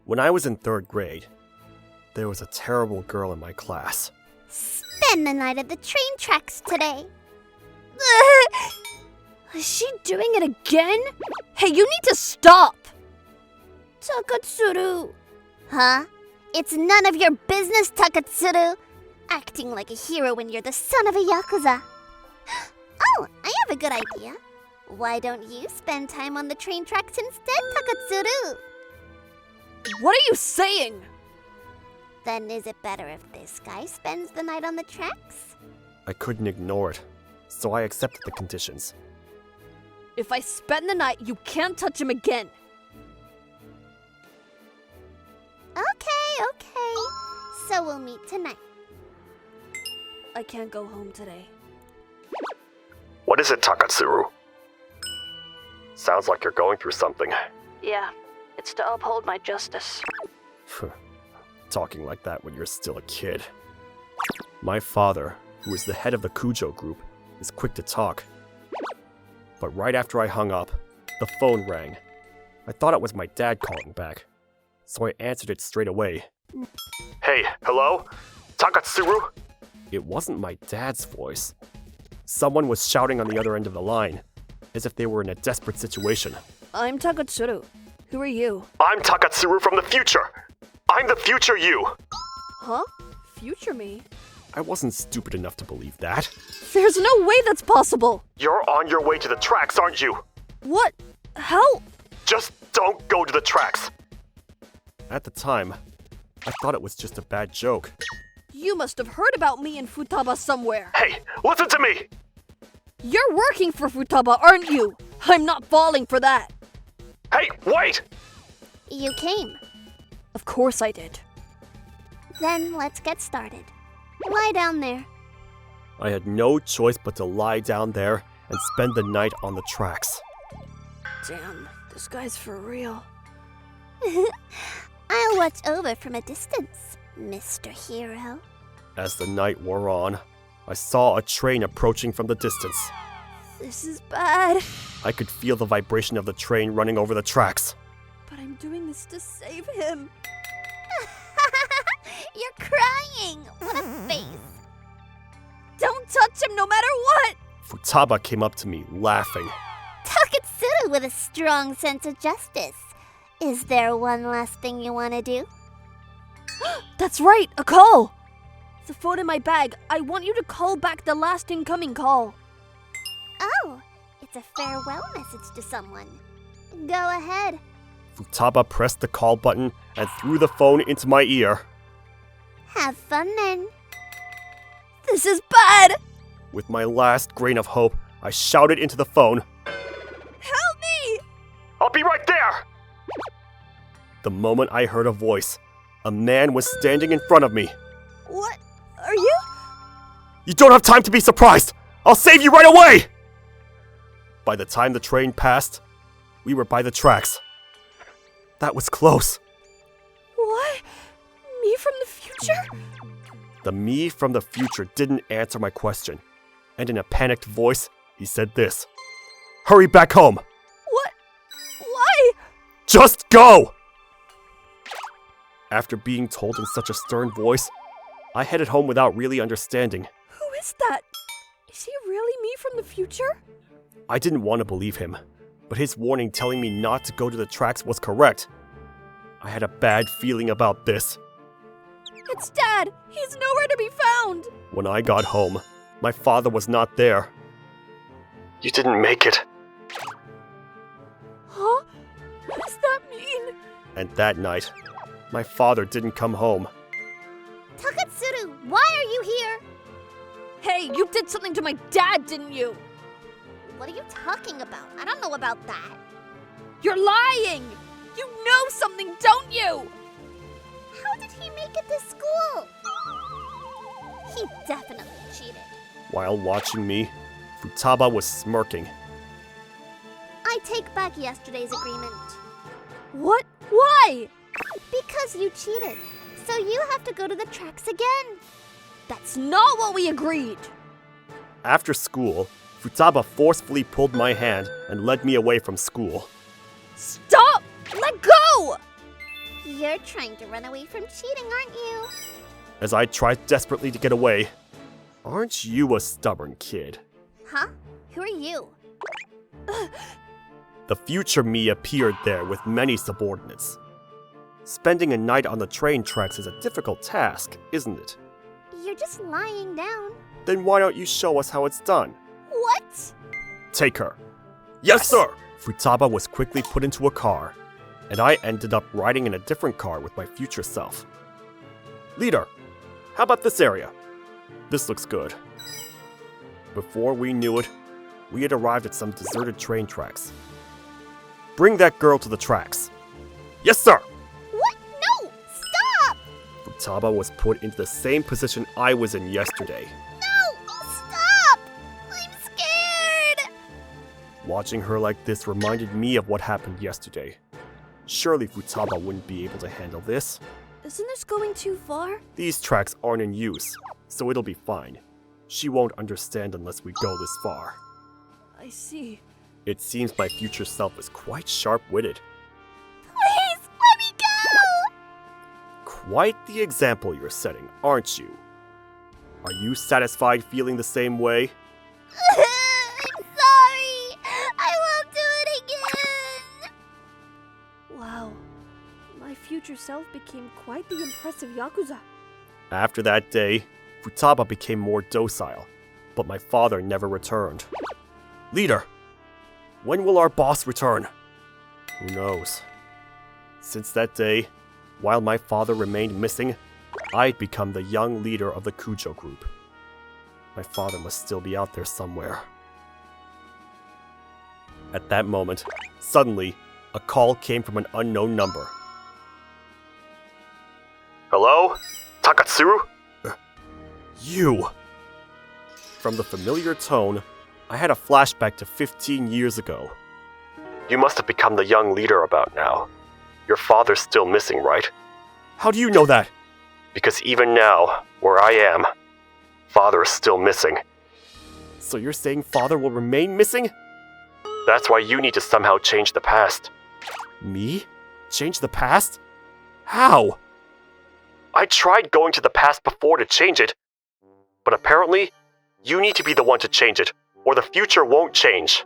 When I was in 3rd grade, there was a terrible girl in my class. Spend the night at the train tracks today. Is she doing it again? Hey, you need to stop! Takatsuru. Huh? It's none of your business, Takatsuru. Acting like a hero when you're the son of a Yakuza. Oh, I have a good idea. Why don't you spend time on the train tracks instead, Takatsuru? What are you saying? Then is it better if this guy spends the night on the tracks? I couldn't ignore it, so I accepted the conditions. If I spend the night, you can't touch him again. Okay. So we'll meet tonight. I can't go home today. What is it, Takatsuru? Sounds like you're going through something. Yeah, it's to uphold my justice. Talking like that when you're still a kid. My father, who is the head of the Kujo group, is quick to talk. But right after I hung up, the phone rang. I thought it was my dad calling back, so I answered it straight away. Hey, hello? Takatsuru? It wasn't my dad's voice. Someone was shouting on the other end of the line, as if they were in a desperate situation. I'm Takatsuru. Who are you? I'm Takatsuru from the future! I'm the future you! Huh? Future me? I wasn't stupid enough to believe that. There's no way that's possible! You're on your way to the tracks, aren't you? What? How? Just don't go to the tracks! At the time, I thought it was just a bad joke. You must have heard about me in Futaba somewhere. Hey, listen to me! You're working for Futaba, aren't you? I'm not falling for that. Hey, wait! You came. Of course I did. Then let's get started. Lie down there. I had no choice but to lie down there and spend the night on the tracks. Damn, this guy's for real. I'll watch over from a distance, Mr. Hero. As the night wore on, I saw a train approaching from the distance. This is bad. I could feel the vibration of the train running over the tracks. But I'm doing this to save him. You're crying! What a face! Don't touch him no matter what! Futaba came up to me, laughing. Takatsuru with a strong sense of justice. Is there one last thing you want to do? That's right, a call! The phone in my bag. I want you to call back the last incoming call. Oh, it's a farewell message to someone. Go ahead. Futaba pressed the call button and threw the phone into my ear. Have fun then. This is bad! With my last grain of hope, I shouted into the phone. Help me! I'll be right there! The moment I heard a voice, a man was standing in front of me. What? Are you? You don't have time to be surprised! I'll save you right away! By the time the train passed, we were by the tracks. That was close. What? Me from the future? The me from the future didn't answer my question, and in a panicked voice, he said this. Hurry back home! What? Why? Just go! After being told in such a stern voice, I headed home without really understanding. Who is that? Is he really me from the future? I didn't want to believe him, but his warning telling me not to go to the tracks was correct. I had a bad feeling about this. It's Dad! He's nowhere to be found! When I got home, my father was not there. You didn't make it. Huh? What does that mean? And that night, my father didn't come home. Takatsuru, why are you here? Hey, you did something to my dad, didn't you? What are you talking about? I don't know about that. You're lying! You know something, don't you? How did he make it to school? He definitely cheated. While watching me, Futaba was smirking. I take back yesterday's agreement. What? Why? Because you cheated. So you have to go to the tracks again. That's not what we agreed. After school, Futaba forcefully pulled my hand and led me away from school. Stop! Let go! You're trying to run away from cheating, aren't you? As I tried desperately to get away. Aren't you a stubborn kid? Huh? Who are you? The future me appeared there with many subordinates. Spending a night on the train tracks is a difficult task, isn't it? You're just lying down. Then why don't you show us how it's done? What? Take her. Yes, sir! Futaba was quickly put into a car, and I ended up riding in a different car with my future self. Leader, how about this area? This looks good. Before we knew it, we had arrived at some deserted train tracks. Bring that girl to the tracks. Yes, sir! What? No! Stop! Futaba was put into the same position I was in yesterday. No! Stop! I'm scared! Watching her like this reminded me of what happened yesterday. Surely Futaba wouldn't be able to handle this. Isn't this going too far? These tracks aren't in use, so it'll be fine. She won't understand unless we go this far. I see. It seems my future self is quite sharp-witted. Please, let me go! Quite the example you're setting, aren't you? Are you satisfied feeling the same way? I'm sorry! I won't do it again! Wow. My future self became quite the impressive Yakuza. After that day, Futaba became more docile, but my father never returned. Leader, when will our boss return? Who knows? Since that day, while my father remained missing, I'd become the young leader of the Kujo group. My father must still be out there somewhere. At that moment, suddenly, a call came from an unknown number. Hello? Takatsuru? You! From the familiar tone, I had a flashback to 15 years ago. You must have become the young leader about now. Your father's still missing, right? How do you know that? Because even now, where I am, father is still missing. So you're saying father will remain missing? That's why you need to somehow change the past. Me? Change the past? How? I tried going to the past before to change it, but apparently, you need to be the one to change it, or the future won't change.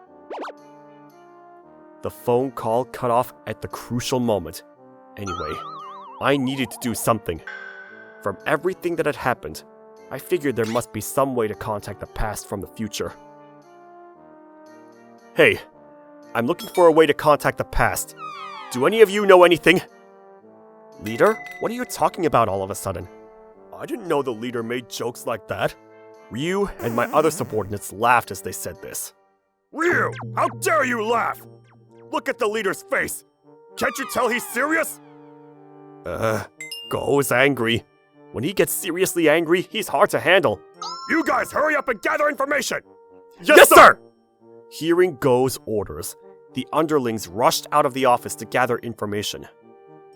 The phone call cut off at the crucial moment. Anyway, I needed to do something. From everything that had happened, I figured there must be some way to contact the past from the future. Hey, I'm looking for a way to contact the past. Do any of you know anything? Leader, what are you talking about all of a sudden? I didn't know the leader made jokes like that. Ryu and my other subordinates laughed as they said this. Ryu, how dare you laugh? Look at the leader's face. Can't you tell he's serious? Go is angry. When he gets seriously angry, he's hard to handle. You guys hurry up and gather information! Yes, sir! Hearing Go's orders, the underlings rushed out of the office to gather information.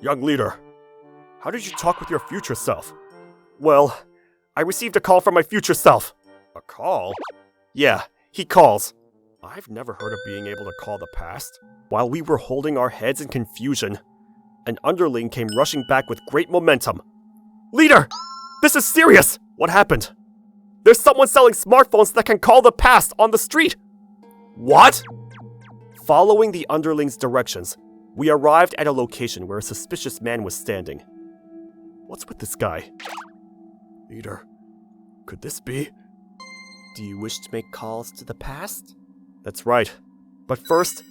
Young leader, how did you talk with your future self? Well, I received a call from my future self. A call? Yeah, he calls. I've never heard of being able to call the past. While we were holding our heads in confusion, an underling came rushing back with great momentum. Leader! This is serious! What happened? There's someone selling smartphones that can call the past on the street! What? Following the underling's directions, we arrived at a location where a suspicious man was standing. What's with this guy? Leader, could this be? Do you wish to make calls to the past? That's right. But first,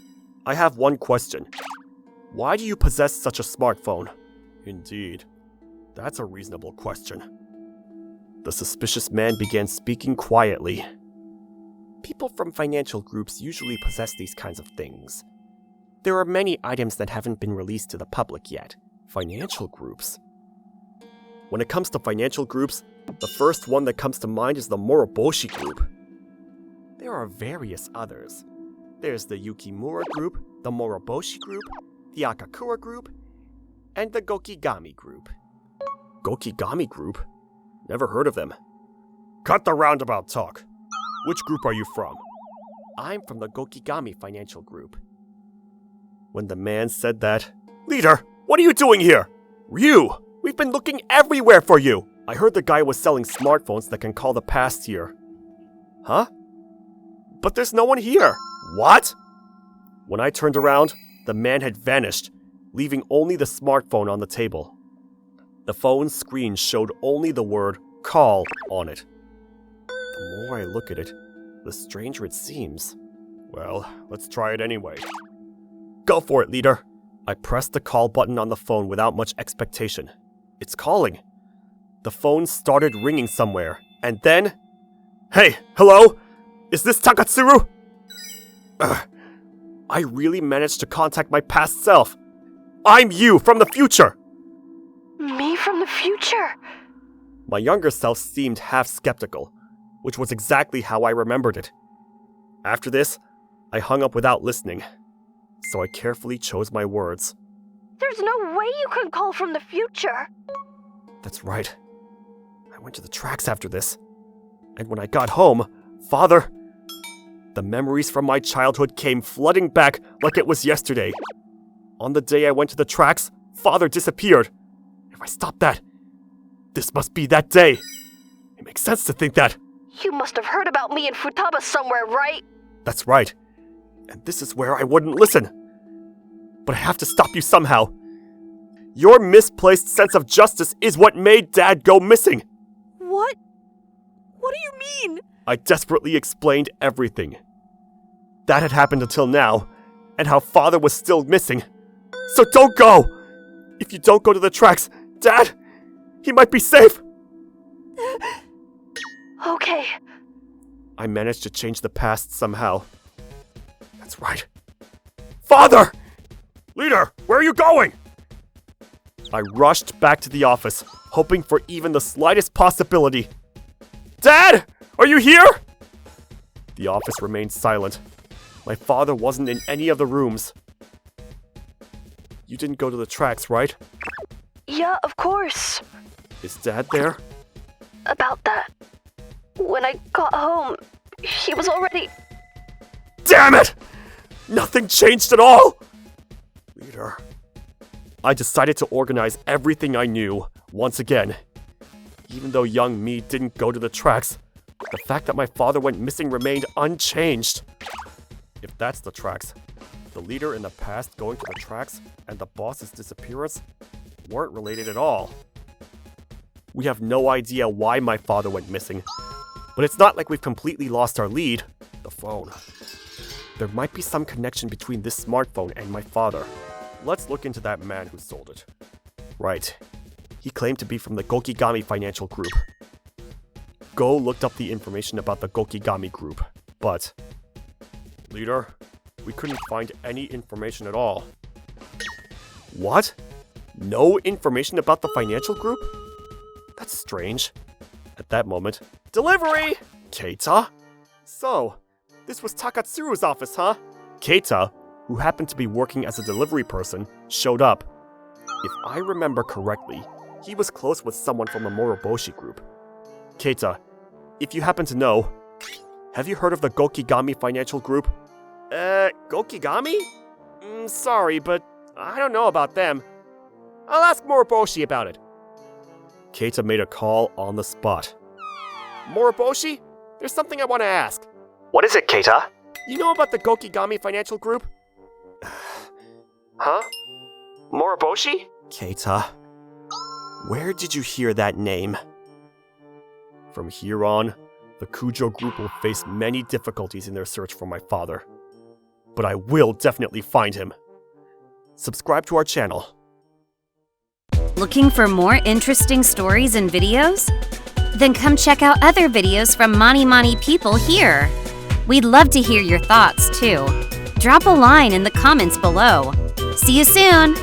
I have one question. Why do you possess such a smartphone? Indeed. That's a reasonable question. The suspicious man began speaking quietly. People from financial groups usually possess these kinds of things. There are many items that haven't been released to the public yet. Financial groups? When it comes to financial groups, the first one that comes to mind is the Moroboshi Group. There are various others. There's the Yukimura Group, the Moroboshi Group, the Akakura Group, and the Gokigami Group. Gokigami Group? Never heard of them. Cut the roundabout talk. Which group are you from? I'm from the Gokigami Financial Group. When the man said that, Leader, what are you doing here? Ryu, we've been looking everywhere for you! I heard the guy was selling smartphones that can call the past here. Huh? But there's no one here! What? When I turned around, the man had vanished, leaving only the smartphone on the table. The phone's screen showed only the word call on it. The more I look at it, the stranger it seems. Well, let's try it anyway. Go for it, leader. I pressed the call button on the phone without much expectation. It's calling. The phone started ringing somewhere, and then... Hey, hello? Is this Takatsuru? I really managed to contact my past self. I'm you from the future! Me from the future? My younger self seemed half skeptical, which was exactly how I remembered it. After this, I hung up without listening, so I carefully chose my words. There's no way you can call from the future. That's right. I went to the tracks after this. And when I got home, Father... The memories from my childhood came flooding back like it was yesterday. On the day I went to the tracks, Father disappeared. If I stopped that, this must be that day. It makes sense to think that. You must have heard about me in Futaba somewhere, right? That's right. And this is where I wouldn't listen. But I have to stop you somehow. Your misplaced sense of justice is what made Dad go missing. What? What do you mean? I desperately explained everything. That had happened until now, and how Father was still missing. So don't go! If you don't go to the tracks, Dad, he might be safe! Okay. I managed to change the past somehow. That's right. Father! Leader, where are you going? I rushed back to the office, hoping for even the slightest possibility. Dad! Are you here? The office remained silent. My father wasn't in any of the rooms. You didn't go to the tracks, right? Yeah, of course. Is Dad there? About that. When I got home, he was already... Damn it! Nothing changed at all! Leader. I decided to organize everything I knew, once again. Even though young me didn't go to the tracks, the fact that my father went missing remained unchanged. If that's the tracks, the leader in the past going to the tracks and the boss's disappearance weren't related at all. We have no idea why my father went missing, but it's not like we've completely lost our lead, the phone. There might be some connection between this smartphone and my father. Let's look into that man who sold it. Right. He claimed to be from the Gokigami Financial Group. Go looked up the information about the Gokigami Group, but... Leader, we couldn't find any information at all. What? No information about the financial group? That's strange. At that moment, delivery! Keita? So, this was Takatsuru's office, huh? Keita, who happened to be working as a delivery person, showed up. If I remember correctly, he was close with someone from the Moroboshi group. Keita, if you happen to know, have you heard of the Gokigami Financial Group? Gokigami? Sorry, but I don't know about them. I'll ask Moroboshi about it. Keita made a call on the spot. Moroboshi? There's something I want to ask. What is it, Keita? You know about the Gokigami Financial Group? Huh? Moroboshi? Keita, where did you hear that name? From here on, the Kujo group will face many difficulties in their search for my father. But I will definitely find him. Subscribe to our channel. Looking for more interesting stories and videos? Then come check out other videos from Mani Mani people here. We'd love to hear your thoughts too. Drop a line in the comments below. See you soon!